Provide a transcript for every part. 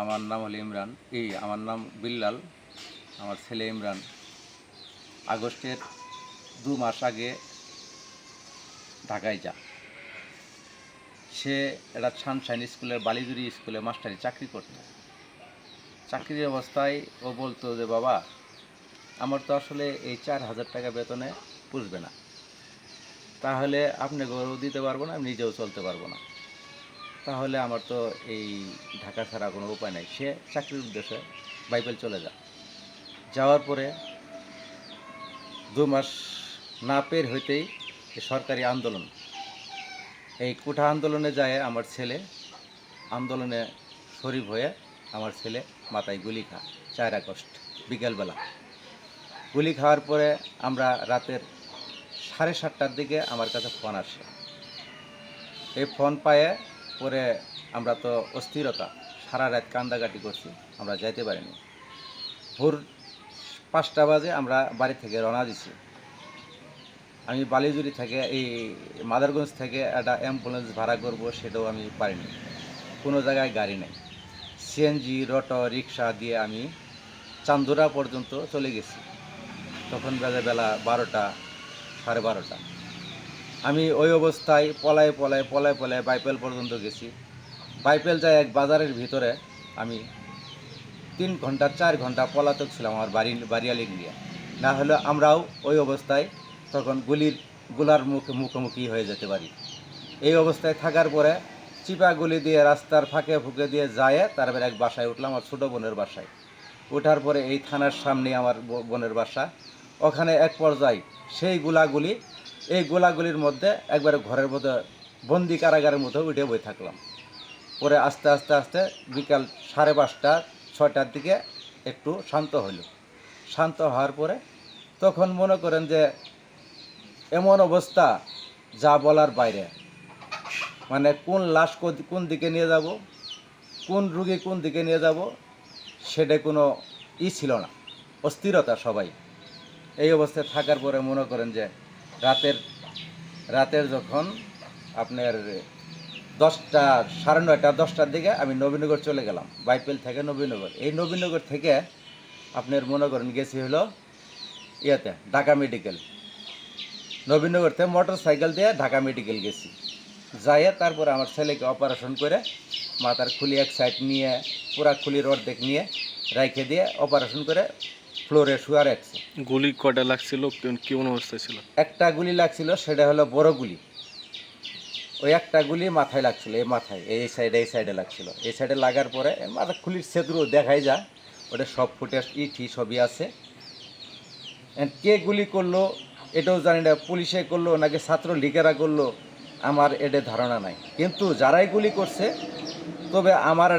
আমার নাম হলো ইমরান, আমার নাম বিল্লাল, আমার ছেলে ইমরান। আগস্টের 2 মাস আগে ঢাকায় যা। সে একটা সানশাইন স্কুলের বালিজুরি স্কুলে মাস্টারি চাকরি করত। চাকরির অবস্থায় ও বলতো যে বাবা, আমার তো আসলে এই 4,000 টাকা বেতনে পুষবে না, তাহলে আপনি গরু দিতে পারবো না, আমি নিজেও চলতে পারবো না, তাহলে আমার তো এই ঢাকা ছাড়া কোনো উপায় নাই। সে চাকরির উদ্দেশ্যে বাইবেল চলে যায়। যাওয়ার পরে 2 মাস না পের হইতেই সরকারি আন্দোলন, এই কোঠা আন্দোলনে যায় আমার ছেলে, আন্দোলনে শরীফ হয়ে আমার ছেলে মাথায় গুলি খায় 4 আগস্ট বিকেলবেলা। গুলি খাওয়ার পরে আমরা রাতের 7:30টার দিকে আমার কাছে ফোন আসে। এই ফোন পায়ে পরে আমরা তো অস্থিরতা, সারা রাত কান্দাকাটি করছি, আমরা যাইতে পারিনি। ভোর 5টা বাজে আমরা বাড়ি থেকে রওনা দিছি। আমি বালিজুরি থেকে এই মাদারগঞ্জ থেকে একটা অ্যাম্বুলেন্স ভাড়া করব, সেটাও আমি পারিনি, কোনো জায়গায় গাড়ি নেই। সিএনজি, অটো রিক্সা দিয়ে আমি চান্দুরা পর্যন্ত চলে গেছি। তখন বাজে বেলা 12টা, 12:30। আমি ওই অবস্থায় পলায় বাইপেল পর্যন্ত গেছি। বাইপেল যায় এক বাজারের ভিতরে আমি 3 ঘন্টা 4 ঘন্টা পলাতক ছিলাম আমার বাড়িয়ালি নিয়ে। না হলে আমরাও ওই অবস্থায় তখন গুলার মুখোমুখি হয়ে যেতে পারি। এই অবস্থায় থাকার পরে চিপা গুলি দিয়ে রাস্তার ফাঁকে ফুঁকে দিয়ে যায়, তারপরে এক বাসায় উঠলাম, আমার ছোটো বোনের বাসায়। ওঠার পরে এই থানার সামনে আমার বোনের বাসা। ওখানে এক পর্যায়ে সেই এই গোলাগুলির মধ্যে একবারে ঘরের মধ্যে বন্দি কারাগারের মধ্যে উঠে বই থাকলাম। পরে আস্তে আস্তে বিকাল 5:30 6টার দিকে একটু শান্ত হইল। শান্ত হওয়ার পরে তখন মনে করেন যে এমন অবস্থা যা বলার বাইরে, মানে কোন লাশ কোন দিকে নিয়ে যাব, কোন রুগী কোন দিকে নিয়ে যাব, সেটা কোনো ছিল না, অস্থিরতা সবাই। এই অবস্থায় থাকার পরে মনে করেন যে রাতের যখন আপনার 10টা 9:30 10টার দিকে আমি নবীনগর চলে গেলাম, বাইপেল থেকে নবীনগর। এই নবীনগর থেকে আপনার মনে করেন গেছি হলো ঢাকা মেডিকেল। নবীনগর থেকে মোটর সাইকেল দিয়ে ঢাকা মেডিকেল গেছি। যাইয়ে তারপরে আমার ছেলেকে অপারেশন করে মাথার খুলি এক সাইড নিয়ে, পুরা খুলির অর্ধেক নিয়ে রাইখে দিয়ে অপারেশন করে ফ্লোরে শুয়ে রাখছে। গুলি কয়টা লাগছিল, কেমন অবস্থা ছিল? একটা গুলি লাগছিল, সেটা হলো বড় গুলি। ওই একটা গুলি মাথায় লাগছিল, এই মাথায় এই সাইডে লাগছিল। এই সাইডে লাগার পরে মাথা খুলির ছেদ্র দেখাই যায়, ওটা সব ফুটেজ সবই আছে। কে গুলি করলো এটাও জানি না, পুলিশে করলো নাকি ছাত্র লীগেরা করলো, আমার এটা ধারণা নাই। কিন্তু যারাই গুলি করছে, তবে আমার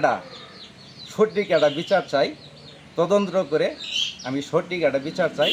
সঠিক একটা বিচার চাই, তদন্ত করে আমি সঠিক একটা বিচার চাই।